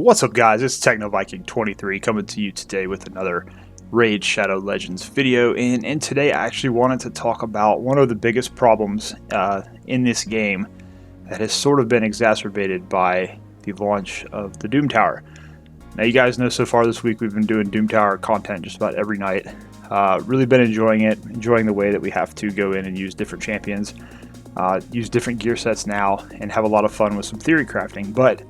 What's up, guys? It's TechnoViking23 coming to you today with another Raid Shadow Legends video, and today I actually wanted to talk about one of the biggest problems in this game that has sort of been exacerbated by the launch of the Doom Tower. Now, you guys know so far this week we've been doing Doom Tower content just about every night. Really been enjoying it, enjoying the way that we have to go in and use different champions, use different gear sets now, and have a lot of fun with some theory crafting, but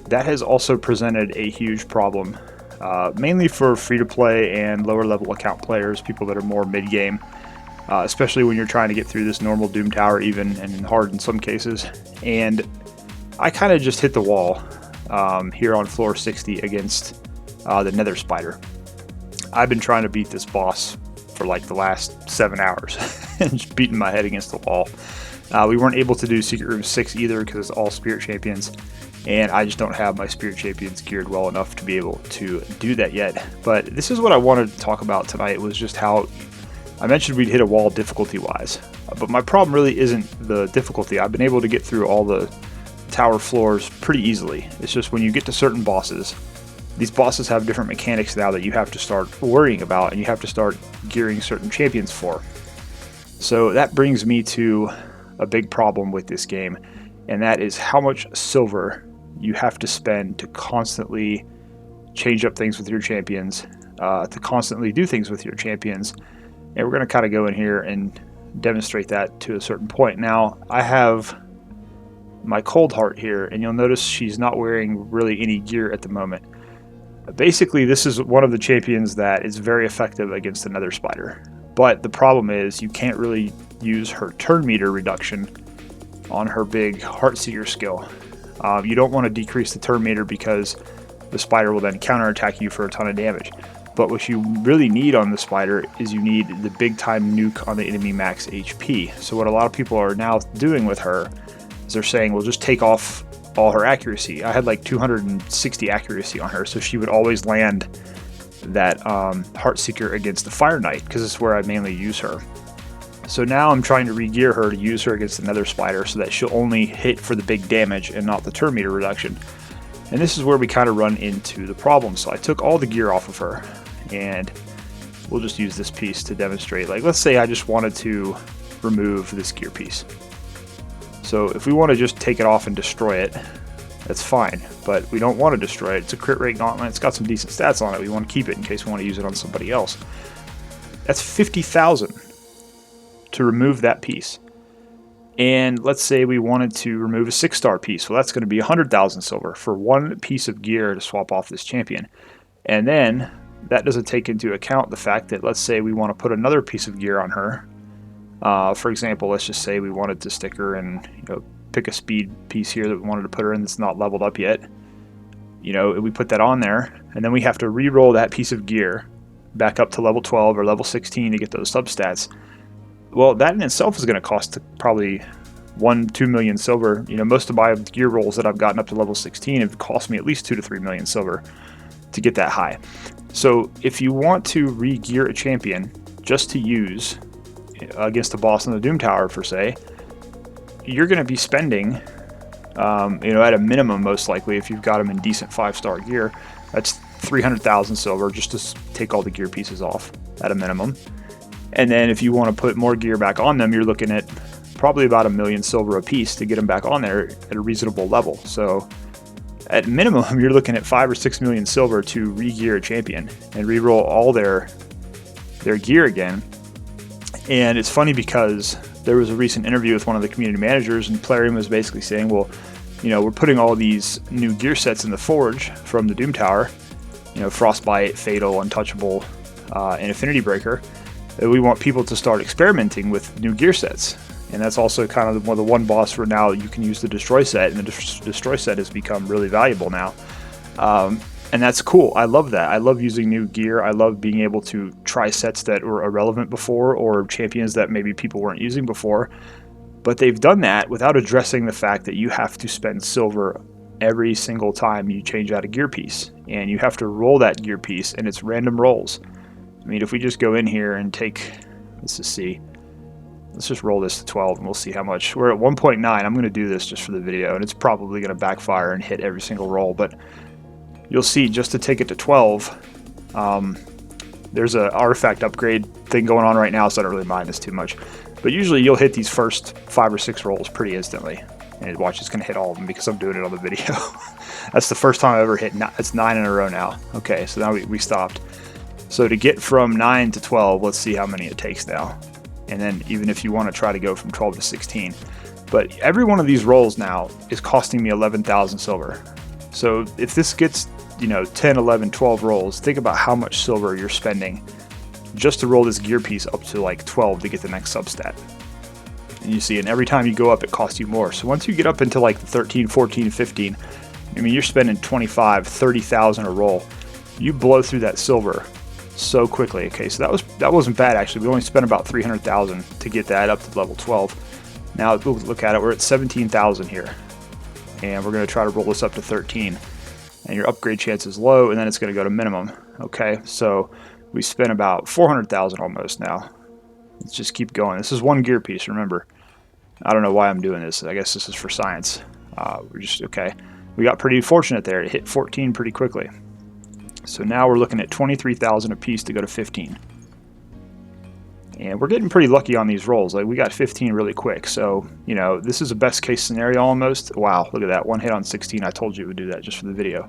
that has also presented a huge problem, mainly for free-to-play and lower-level account players, people that are more mid-game, especially when you're trying to get through this normal Doom Tower even, and hard in some cases. And I kind of just hit the wall here on floor 60 against the Nether Spider. I've been trying to beat this boss for like the last 7 hours, and just beating my head against the wall. We weren't able to do Secret Room 6 either because it's all Spirit Champions. And I just don't have my Spirit Champions geared well enough to be able to do that yet. But this is what I wanted to talk about tonight, was just how I mentioned we'd hit a wall difficulty-wise. But my problem really isn't the difficulty. I've been able to get through all the tower floors pretty easily. It's just when you get to certain bosses, these bosses have different mechanics now that you have to start worrying about, and you have to start gearing certain champions for. So that brings me to a big problem with this game, and that is how much silver you have to spend to constantly change up things with your champions, to constantly do things with your champions. And we're going to kind of go in here and demonstrate that to a certain point. Now, I have my Cold Heart here, and you'll notice she's not wearing really any gear at the moment. Basically, this is one of the champions that is very effective against the Nether Spider. But the problem is you can't really use her turn meter reduction on her big Heartseeker skill. You don't want to decrease the turn meter because the spider will then counterattack you for a ton of damage. But what you really need on the spider is you need the big time nuke on the enemy max HP. So what a lot of people are now doing with her is they're saying, well, just take off all her accuracy. I had like 260 accuracy on her, so she would always land that Heartseeker against the Fire Knight, because it's where I mainly use her. So now I'm trying to re-gear her to use her against the Nether Spider so that she'll only hit for the big damage and not the turn meter reduction. And this is where we kind of run into the problem. So I took all the gear off of her, and we'll just use this piece to demonstrate. Like, let's say I just wanted to remove this gear piece. So if we want to just take it off and destroy it, that's fine, but we don't want to destroy it. It's a crit rate gauntlet. It's got some decent stats on it. We want to keep it in case we want to use it on somebody else. That's 50,000 to remove that piece. And let's say we wanted to remove a 6-star piece. Well, that's going to be 100,000 silver for one piece of gear to swap off this champion. And then that doesn't take into account the fact that, let's say we want to put another piece of gear on her. For example, let's just say we wanted to stick her in, pick a speed piece here that we wanted to put her in that's not leveled up yet. We put that on there, and then we have to re-roll that piece of gear back up to level 12 or level 16 to get those substats. Well, that in itself is going to cost probably 1-2 million silver. Most of my gear rolls that I've gotten up to level 16 have cost me at least 2 to 3 million silver to get that high. So if you want to re-gear a champion just to use against a boss in the Doom Tower, per se, you're going to be spending, at a minimum, most likely, if you've got them in decent 5-star gear, that's 300,000 silver just to take all the gear pieces off at a minimum. And then if you want to put more gear back on them, you're looking at probably about 1 million silver a piece to get them back on there at a reasonable level. So at minimum, you're looking at 5 or 6 million silver to re-gear a champion and re-roll all their gear again. And it's funny because there was a recent interview with one of the community managers, and Plarium was basically saying, well, we're putting all these new gear sets in the Forge from the Doom Tower, Frostbite, Fatal, Untouchable, and Affinity Breaker. We want people to start experimenting with new gear sets. And that's also kind of the one boss where now you can use the Destroy set, and the Destroy set has become really valuable now. And that's cool. I love that. I love using new gear. I love being able to try sets that were irrelevant before, or champions that maybe people weren't using before. But they've done that without addressing the fact that you have to spend silver every single time you change out a gear piece. And you have to roll that gear piece, and it's random rolls. I mean, if we just go in here and take, let's just see, let's just roll this to 12 and we'll see how much. We're at 1.9. I'm going to do this just for the video, and it's probably going to backfire and hit every single roll, but you'll see just to take it to 12, there's an artifact upgrade thing going on right now, so I don't really mind this too much. But usually you'll hit these first 5 or 6 rolls pretty instantly. And watch, it's going to hit all of them because I'm doing it on the video. That's the first time I've ever hit. It's 9 in a row now. Okay, so now we stopped. So to get from 9 to 12, let's see how many it takes now. And then even if you want to try to go from 12 to 16. But every one of these rolls now is costing me 11,000 silver. So if this gets, 10, 11, 12 rolls, think about how much silver you're spending just to roll this gear piece up to like 12 to get the next substat. And you see, and every time you go up, it costs you more. So once you get up into like the 13, 14, 15, I mean, you're spending 25, 30,000 a roll. You blow through that silver so quickly. Okay, so that wasn't bad actually. We only spent about 300,000 to get that up to level 12. Now look at it. We're at 17,000 here, and we're going to try to roll this up to 13. And your upgrade chance is low, and then it's going to go to minimum. Okay, so we spent about 400,000 almost now. Let's just keep going. This is one gear piece, remember. I don't know why I'm doing this. I guess this is for science. Okay. We got pretty fortunate there. It hit 14 pretty quickly. So now we're looking at 23,000 a piece to go to 15. And we're getting pretty lucky on these rolls. Like, we got 15 really quick. So, this is a best case scenario almost. Wow, look at that. One hit on 16. I told you it would do that just for the video.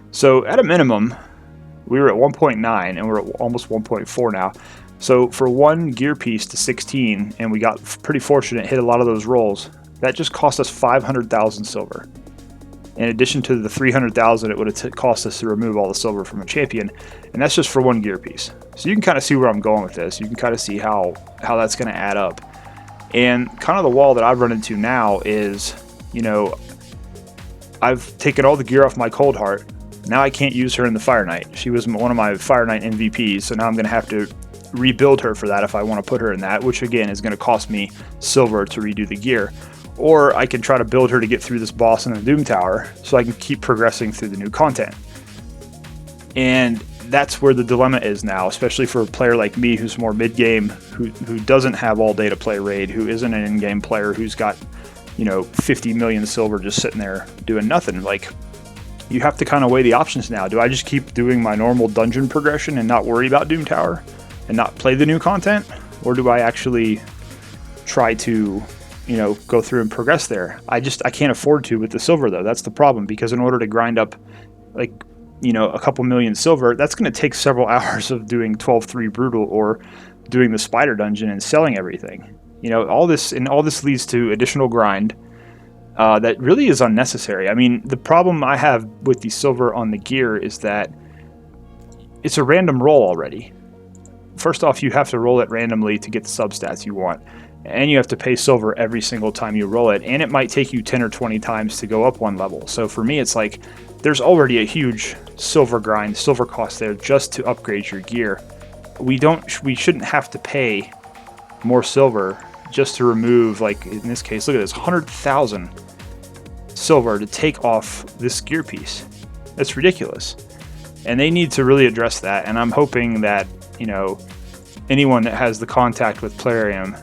So at a minimum, we were at 1.9 and we're at almost 1.4 now. So for one gear piece to 16, and we got pretty fortunate, hit a lot of those rolls, that just cost us 500,000 silver. In addition to the 300,000 it would have cost us to remove all the silver from a champion, and that's just for one gear piece. So you can kind of see where I'm going with this. You can kind of see how that's going to add up. And kind of the wall that I've run into now is, I've taken all the gear off my Cold Heart. Now I can't use her in the Fire Knight. She was one of my Fire Knight MVPs, so now I'm going to have to rebuild her for that if I want to put her in that, which again is going to cost me silver to redo the gear. Or I can try to build her to get through this boss in the Doom Tower so I can keep progressing through the new content. And that's where the dilemma is now, especially for a player like me who's more mid-game, who doesn't have all day to play raid, who isn't an in-game player, who's got 50 million silver just sitting there doing nothing. Like, you have to kind of weigh the options now. Do I just keep doing my normal dungeon progression and not worry about Doom Tower and not play the new content? Or do I actually try to, go through and progress there? I can't afford to with the silver though. That's the problem, because in order to grind up like, a couple million silver, that's going to take several hours of doing 12-3 brutal or doing the spider dungeon and selling everything. All this leads to additional grind that really is unnecessary. I mean, the problem I have with the silver on the gear is that it's a random roll already. First off, you have to roll it randomly to get the substats you want, and you have to pay silver every single time you roll it, and it might take you 10 or 20 times to go up one level. So for me, it's like there's already a huge silver cost there just to upgrade your gear. We shouldn't have to pay more silver just to remove, like in this case, look at this, 100,000 silver to take off this gear piece. That's ridiculous. And they need to really address that, and I'm hoping that, anyone that has the contact with Plarium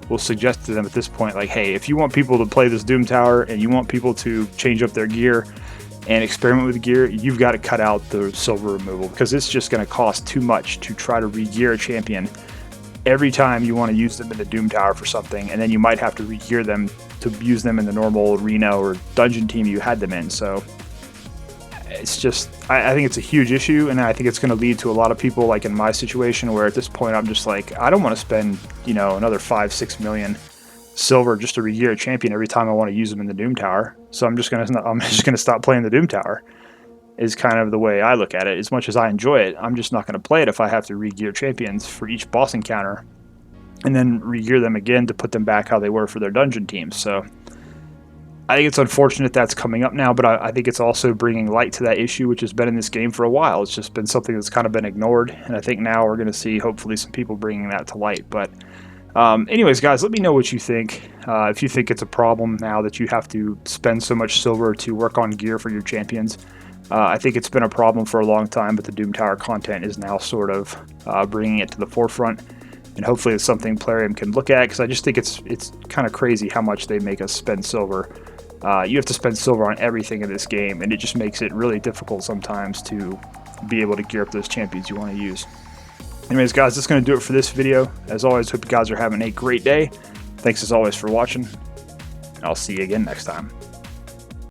will suggest to them at this point, like, hey, if you want people to play this Doom Tower and you want people to change up their gear and experiment with the gear, you've got to cut out the silver removal, because it's just going to cost too much to try to re-gear a champion every time you want to use them in the Doom Tower for something, and then you might have to re-gear them to use them in the normal arena or dungeon team you had them in. So it's just, I think it's a huge issue, and I think it's going to lead to a lot of people like in my situation, where at this point I'm just like, I don't want to spend another 5-6 million silver just to re-gear a champion every time I want to use them in the Doom Tower. So I'm just gonna stop playing the Doom Tower, is kind of the way I look at it. As much as I enjoy it, I'm just not going to play it if I have to re-gear champions for each boss encounter and then re-gear them again to put them back how they were for their dungeon teams. So I think it's unfortunate that's coming up now, but I think it's also bringing light to that issue, which has been in this game for a while. It's just been something that's kind of been ignored, and I think now we're going to see hopefully some people bringing that to light. But anyways, guys, let me know what you think. If you think it's a problem now that you have to spend so much silver to work on gear for your champions. I think it's been a problem for a long time, but the Doom Tower content is now sort of bringing it to the forefront, and hopefully it's something Plarium can look at, because I just think it's kind of crazy how much they make us spend silver you have to spend silver on everything in this game, and it just makes it really difficult sometimes to be able to gear up those champions you want to use. Anyways, guys, that's going to do it for this video. As always, hope you guys are having a great day. Thanks as always for watching. I'll see you again next time.